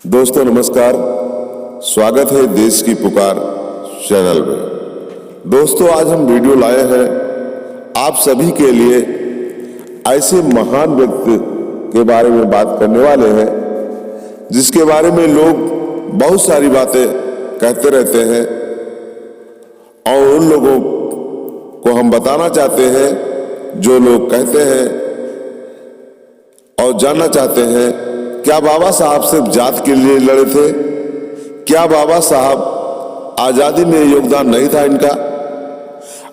दोस्तों नमस्कार, स्वागत है देश की पुकार चैनल में। दोस्तों आज हम वीडियो लाए हैं आप सभी के लिए ऐसे महान व्यक्ति के बारे में बात करने वाले हैं जिसके बारे में लोग बहुत सारी बातें कहते रहते हैं और उन लोगों को हम बताना चाहते हैं जो लोग कहते हैं और जानना चाहते हैं क्या बाबा साहब सिर्फ जात के लिए लड़े थे? क्या बाबा साहब आजादी में योगदान नहीं था इनका?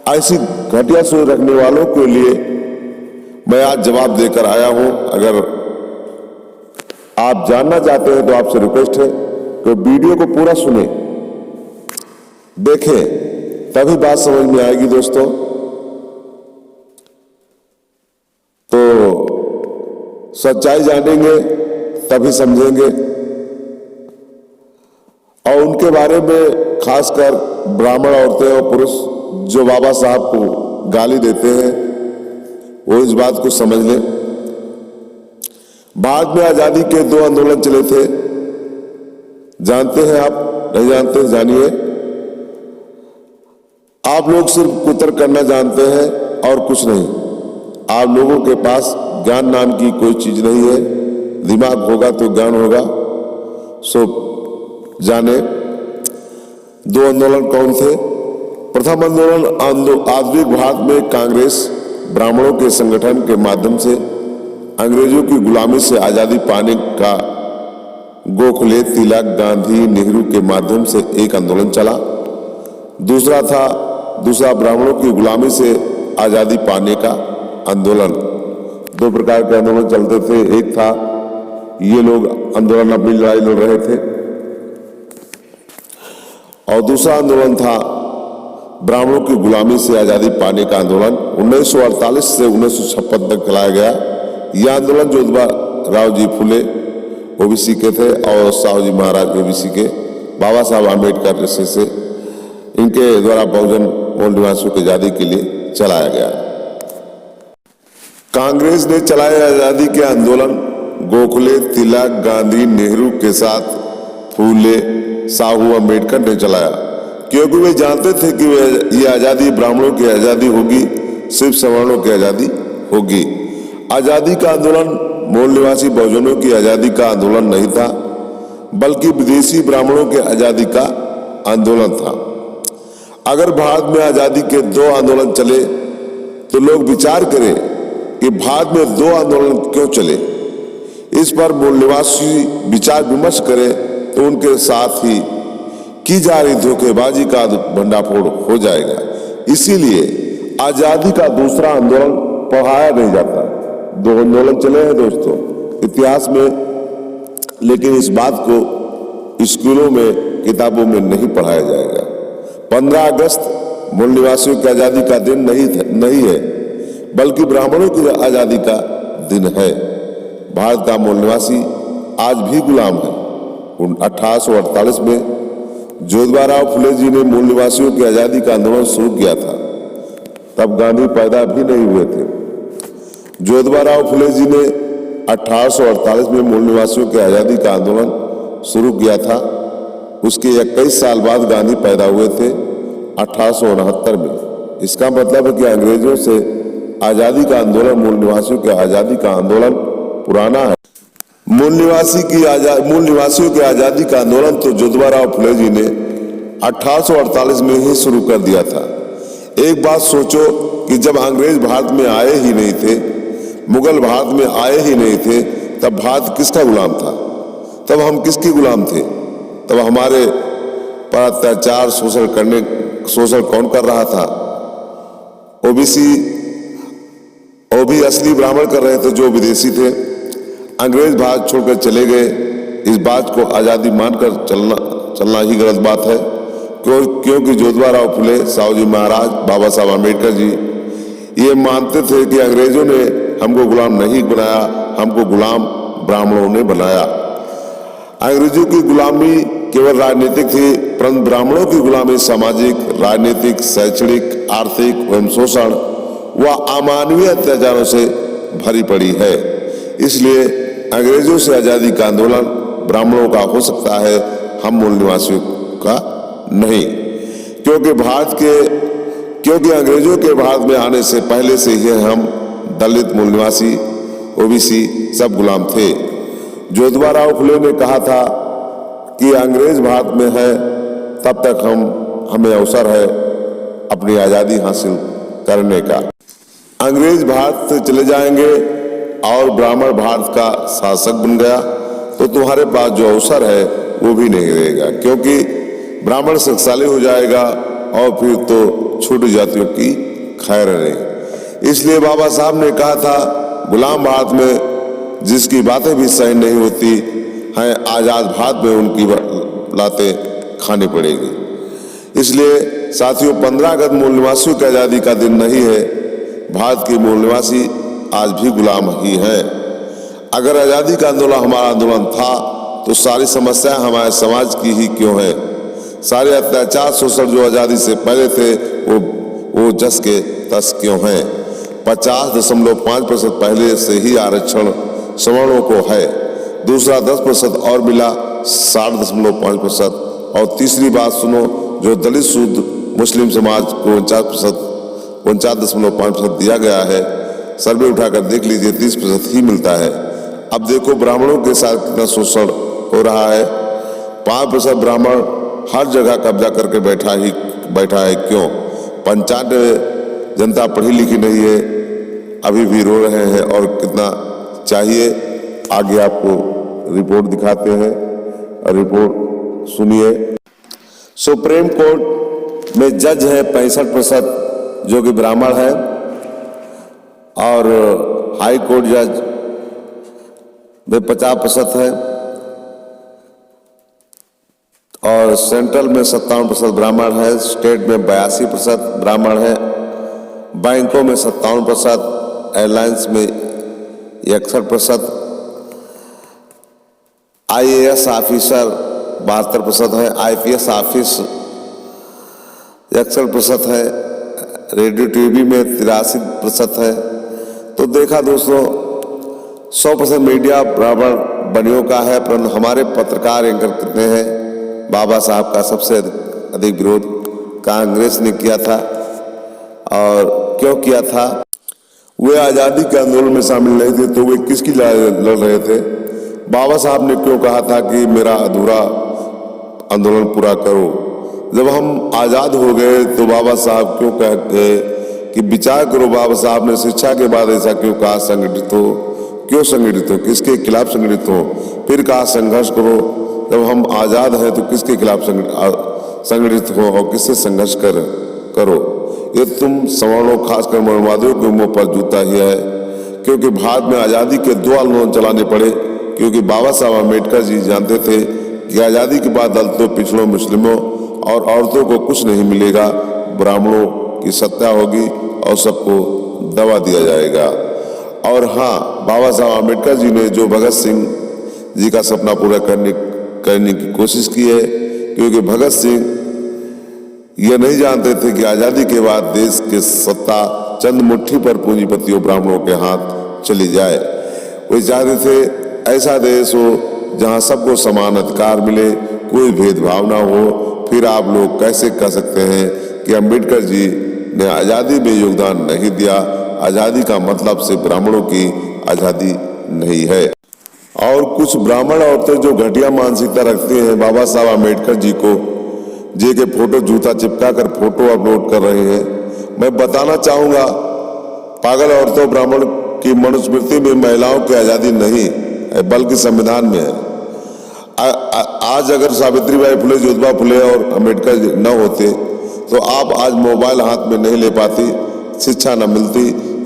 ऐसी घटिया सोच रखने वालों के लिए मैं आज जवाब देकर आया हूं। अगर आप जानना चाहते हैं तो आपसे रिक्वेस्ट है कि वीडियो को पूरा सुने, देखें, तभी बात समझ में आएगी दोस्तों। तो सच्चाई जानेंगे तभी समझेंगे। और उनके बारे में खासकर ब्राह्मण औरतें और पुरुष जो बाबा साहब को गाली देते हैं वो इस बात को समझ लें। भारत में आजादी के 2 आंदोलन चले थे, जानते हैं आप? नहीं जानते? जानिए। आप लोग सिर्फ कुतर करना जानते हैं और कुछ नहीं। आप लोगों के पास ज्ञान नाम की कोई चीज नहीं है। दिमाग होगा तो ज्ञान होगा। सो जाने 2 आंदोलन कौन थे? प्रथम आंदोलन आधुनिक भारत में कांग्रेस ब्राह्मणों के संगठन के माध्यम से अंग्रेजों की गुलामी से आजादी पाने का गोखले, तिलक, गांधी, नेहरू के माध्यम से एक आंदोलन चला। दूसरा ब्राह्मणों की गुलामी से आजादी पाने का आंदोलन। 2 प्रकार के आंदोलन चलते थे। एक था ये लोग आंदोलन अपनी लड़ाई लड़ रहे थे और दूसरा आंदोलन था ब्राह्मणों की गुलामी से आजादी पाने का आंदोलन। 1948 से 1956 तक चलाया गया। यह आंदोलन ज्योतिबा राव जी फुले ओबीसी के थे और साहू महाराज ओबीसी के, बाबा साहब आम्बेडकर से इनके द्वारा बहुजन मूल निवासियों की आजादी के लिए चलाया गया। कांग्रेस ने चलाए आजादी के आंदोलन गोखले, तिलक, गांधी, नेहरू के साथ फूले, साहू, अम्बेडकर ने चलाया, क्योंकि वे जानते थे कि ये आजादी ब्राह्मणों की आजादी होगी, सिर्फ सवर्णों की आजादी होगी। आजादी का आंदोलन मूल निवासी बहुजनों की आजादी का आंदोलन नहीं था, बल्कि विदेशी ब्राह्मणों के आजादी का आंदोलन था। अगर भारत में आजादी के 2 आंदोलन चले तो लोग विचार करें कि भारत में 2 आंदोलन क्यों चले। इस पर मूल निवासी विचार विमर्श करें तो उनके साथ ही की जा रही धोखेबाजी का भंडाफोड़ हो जाएगा। इसीलिए आजादी का दूसरा आंदोलन पढ़ाया नहीं जाता। 2 आंदोलन चले हैं दोस्तों इतिहास में, लेकिन इस बात को स्कूलों में, किताबों में नहीं पढ़ाया जाएगा। 15 अगस्त मूल निवासियों की आजादी का दिन नहीं है, बल्कि ब्राह्मणों की आजादी का दिन है। भारत का मूल निवासी आज भी गुलाम है। 1848 में ज्योतिबा राव फुले जी ने मूल निवासियों की आजादी का आंदोलन शुरू किया था। तब गांधी पैदा भी नहीं हुए थे। ज्योतिबा राव फुले जी ने 1848 में मूल निवासियों की आजादी का आंदोलन शुरू किया था। उसके 21 साल बाद गांधी पैदा हुए थे 1869 में। इसका मतलब है कि अंग्रेजों से आजादी का आंदोलन मूल निवासियों के आजादी का आंदोलन पुराना है। मूल निवासियों की आजादी का आंदोलन तो ज्योतिबा राव फुले जी ने 1848 में ही शुरू कर दिया था। एक बात सोचो कि जब अंग्रेज भारत में आए ही नहीं थे, मुगल भारत में आए ही नहीं थे, तब भारत किसका गुलाम था? तब हम किसके गुलाम थे? तब हमारे पर अत्याचार शोषण कौन कर रहा था? ओबीसी भी असली ब्राह्मण कर रहे थे जो विदेशी थे। अंग्रेज भारत छोड़कर चले गए। इस बात को आजादी मानकर चलना ही गलत बात है, क्योंकि ज्योतिबा राव फुले, साहू जी महाराज, बाबा साहब आम्बेडकर जी ये मानते थे कि अंग्रेजों ने हमको गुलाम नहीं बनाया, हमको गुलाम ब्राह्मणों ने बनाया। अंग्रेजों की गुलामी केवल राजनीतिक थी, परंतु ब्राह्मणों की गुलामी सामाजिक, राजनीतिक, शैक्षणिक, आर्थिक एवं शोषण व अमानवीय अत्याचारों से भरी पड़ी है। इसलिए अंग्रेजों से आजादी का आंदोलन ब्राह्मणों का हो सकता है, हम मूल निवासियों का नहीं। क्योंकि अंग्रेजों के भारत में आने से पहले से ही हम दलित, मूल निवासी, ओबीसी सब गुलाम थे। ज्योतिबा राव फुले ने कहा था कि अंग्रेज भारत में है तब तक हमें अवसर है अपनी आज़ादी हासिल करने का। अंग्रेज भारत से चले जाएंगे और ब्राह्मण भारत का शासक बन गया तो तुम्हारे पास जो अवसर है वो भी नहीं रहेगा, क्योंकि ब्राह्मण शक्तिशाली हो जाएगा और फिर तो छोटी जातियों की खैर नहीं। इसलिए बाबा साहब ने कहा था, गुलाम भारत में जिसकी बातें भी सही नहीं होती हैं, आज़ाद भारत में उनकी लातें खानी पड़ेगी। इसलिए साथियों, 15 अगस्त मूल निवासियों की आज़ादी का दिन नहीं है। भारत के मूल निवासी आज भी गुलाम ही हैं। अगर आज़ादी का आंदोलन हमारा आंदोलन था तो सारी समस्याएं हमारे समाज की ही क्यों है? सारे अत्याचार, शोषण जो आज़ादी से पहले थे वो जस के तस क्यों हैं? 50.5% पहले से ही आरक्षण सवर्णों को है, दूसरा 10% और मिला 60.5%। और तीसरी बात सुनो, जो दलित, शूद्र, मुस्लिम समाज को 49.5% दिया गया है। सर्वे उठाकर देख लीजिए, 30% ही मिलता है। अब देखो ब्राह्मणों के साथ कितना शोषण हो रहा है। 5% ब्राह्मण हर जगह कब्जा करके बैठा है। क्यों? 95 जनता पढ़ी लिखी नहीं है, अभी भी रो रहे हैं। और कितना चाहिए, आगे आपको रिपोर्ट दिखाते हैं, रिपोर्ट सुनिए। सुप्रीम कोर्ट में जज है 65% जो कि ब्राह्मण है, और हाई कोर्ट जज में 50% है, और सेंट्रल में 57% ब्राह्मण है, स्टेट में 82% ब्राह्मण है, बैंकों में 57%, एयरलाइंस में 61%, IAS ऑफिसर 72% है, IPS ऑफिस 61% है, रेडियो टीवी में 83% है। तो देखा दोस्तों, 100% मीडिया ब्राह्मण बनियों का है, परंतु हमारे पत्रकार एंकर कितने हैं? बाबा साहब का सबसे अधिक विरोध कांग्रेस ने किया था। और क्यों किया था? वे आज़ादी के आंदोलन में शामिल नहीं थे, तो वे किसकी लड़ रहे थे? बाबा साहब ने क्यों कहा था कि मेरा अधूरा आंदोलन पूरा करो? जब हम आज़ाद हो गए तो बाबा साहब क्यों कह गए कि विचार करो? बाबा साहब ने शिक्षा के बाद ऐसा क्यों कहा? संगठित हो। क्यों संगठित हो? किसके खिलाफ संगठित हो? फिर कहा संघर्ष करो। जब हम आज़ाद हैं तो किसके खिलाफ संगठित हो और किससे संघर्ष करो? ये तुम सवर्णों, खासकर मनुवादियों के मुंह पर जूता ही है, क्योंकि भारत में आज़ादी के 2 आंदोलन चलाने पड़े, क्योंकि बाबा साहब अम्बेडकर जी जानते थे कि आज़ादी के बाद दलितों, पिछड़ों, मुस्लिमों और औरतों को कुछ नहीं मिलेगा, ब्राह्मणों की सत्ता होगी और सबको दबा दिया जाएगा। और हाँ, बाबा साहब अम्बेडकर जी ने जो भगत सिंह जी का सपना पूरा करने की कोशिश की है, क्योंकि भगत सिंह ये नहीं जानते थे कि आज़ादी के बाद देश की सत्ता चंद मुट्ठी पर पूंजीपतियों, ब्राह्मणों के हाथ चली जाए। वे चाहते थे ऐसा देश हो जहां सबको समान अधिकार मिले, कोई भेदभाव ना हो। फिर आप लोग कैसे कह सकते हैं कि अम्बेडकर जी ने आज़ादी में योगदान नहीं दिया? आज़ादी का मतलब से ब्राह्मणों की आज़ादी नहीं है। और कुछ ब्राह्मण औरतें जो घटिया मानसिकता रखती हैं, बाबा साहब अम्बेडकर जी को जे के फोटो जूता चिपका कर फोटो अपलोड कर रहे हैं। मैं बताना चाहूंगा, पागल औरतों, ब्राह्मण की मनुस्मृति में महिलाओं की आज़ादी नहीं है, बल्कि संविधान में है। आज अगर सावित्रीबाई फुले, ज्योतिबा फुले और अम्बेडकर न होते तो आप आज मोबाइल हाथ में नहीं ले पाती, शिक्षा न मिलती।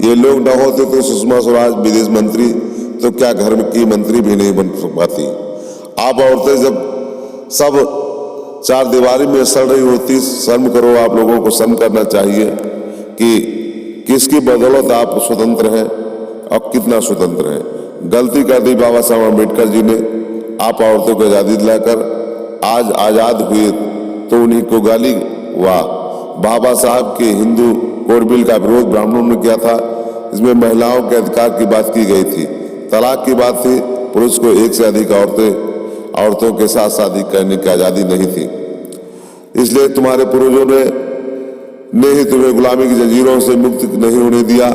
ये लोग न होते तो सुषमा स्वराज विदेश मंत्री, तो क्या घर की मंत्री भी नहीं बन पाती। आप औरतें जब सब चार दीवारी में सड़ रही होती, शर्म करो। आप लोगों को शर्म करना चाहिए कि किसकी बदौलत आप स्वतंत्र हैं और कितना स्वतंत्र हैं। गलती कर दी बाबा साहब अम्बेडकर जी ने, आप औरतों को आज़ादी दिलाकर आज आज़ाद हुए तो उन्हीं को गाली। वाह! बाबा साहब के हिंदू कोड बिल का विरोध ब्राह्मणों ने किया था। इसमें महिलाओं के अधिकार की बात की गई थी, तलाक की बात थी, पुरुष को एक से अधिक औरतें औरतों के साथ शादी करने की आज़ादी नहीं थी, इसलिए तुम्हारे पूर्वजों ने ही तुम्हें गुलामी की जंजीरों से मुक्त नहीं होने दिया।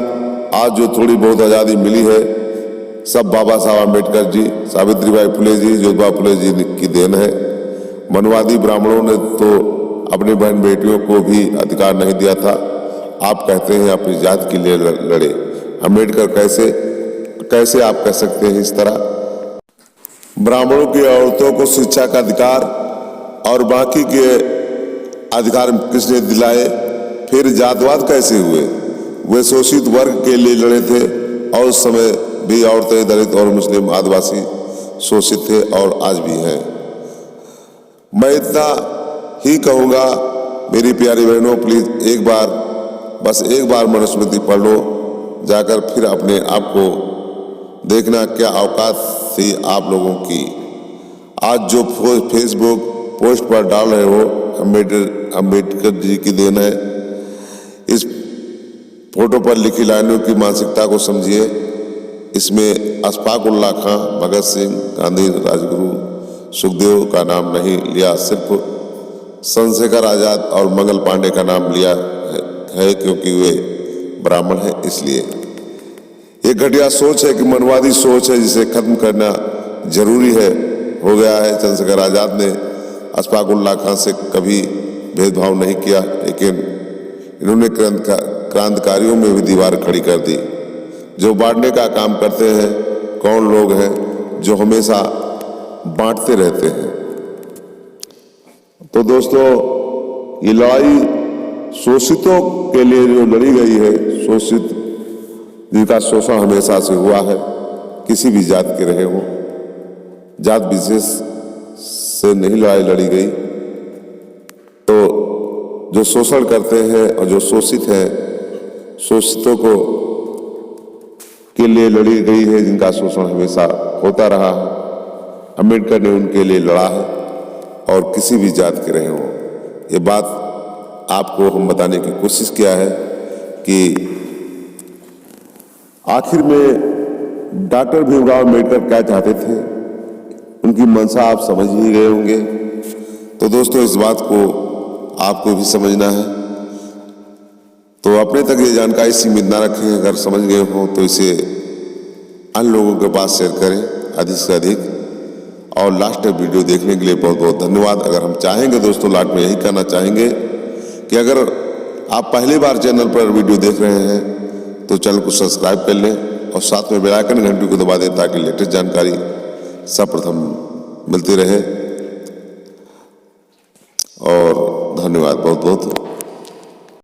आज जो थोड़ी बहुत आज़ादी मिली है सब बाबा साहब अम्बेडकर जी, सावित्रीबाई फुले जी, ज्योतिबा फुले जी की देन है। मनवादी ब्राह्मणों ने तो अपनी बहन बेटियों को भी अधिकार नहीं दिया था। आप कहते हैं अपनी जात के लिए लड़े। अम्बेडकर कैसे आप कह सकते हैं इस तरह? ब्राह्मणों की औरतों को शिक्षा का अधिकार और बाकी के अधिकार किसने दिलाए? फिर जातवाद कैसे हुए? वे शोषित वर्ग के लिए लड़े थे और उस समय भी औरतें, दलित और मुस्लिम आदिवासी शोषित थे और आज भी हैं। मैं इतना ही कहूँगा मेरी प्यारी बहनों, प्लीज बस एक बार मनुस्मृति पढ़ लो जाकर, फिर अपने आप को देखना क्या औकात थी आप लोगों की। आज जो फेसबुक पोस्ट पर डाल रहे हो अम्बेडकर जी की देन है। इस फोटो पर लिखी लाइनों की मानसिकता को समझिए। इसमें अशफाक उल्लाह खां, भगत सिंह, गांधी, राजगुरु, सुखदेव का नाम नहीं लिया, सिर्फ चंद्रशेखर आजाद और मंगल पांडे का नाम लिया है क्योंकि वे ब्राह्मण हैं। इसलिए एक घटिया सोच है कि मनवादी सोच है जिसे खत्म करना जरूरी है हो गया है। चंद्रशेखर आजाद ने अशफाक उल्लाह खां से कभी भेदभाव नहीं किया, लेकिन इन्होंने क्रांतिकारियों में भी दीवार खड़ी कर दी। जो बांटने का काम करते हैं कौन लोग हैं जो हमेशा बांटते रहते हैं। तो दोस्तों, ये लड़ाई शोषितों के लिए जो लड़ी गई है, शोषित जिनका शोषण हमेशा से हुआ है, किसी भी जात के रहे हो, जात विशेष से नहीं लड़ाई लड़ी गई। तो जो शोषण करते हैं और जो शोषित हैं, शोषितों को के लिए लड़ी गई है, जिनका शोषण हमेशा होता रहा है। अम्बेडकर ने उनके लिए लड़ा है और किसी भी जात के रहे हो। ये बात आपको हम बताने की कोशिश किया है कि आखिर में डॉक्टर भीमराव अम्बेडकर क्या चाहते थे, उनकी मंशा आप समझ ही गए होंगे। तो दोस्तों, इस बात को आपको भी समझना है, तो अपने तक ये जानकारी सीमित ना रखें। अगर समझ गए हो तो इसे अन्य लोगों के पास शेयर करें अधिक से अधिक। और लास्ट वीडियो देखने के लिए बहुत बहुत धन्यवाद। अगर हम चाहेंगे दोस्तों, लास्ट में यही कहना चाहेंगे कि अगर आप पहली बार चैनल पर वीडियो देख रहे हैं तो चैनल को सब्सक्राइब कर लें और साथ में बेल आइकन घंटी को दबा दें ताकि लेटेस्ट जानकारी सर्वप्रथम मिलती रहे। और धन्यवाद बहुत बहुत।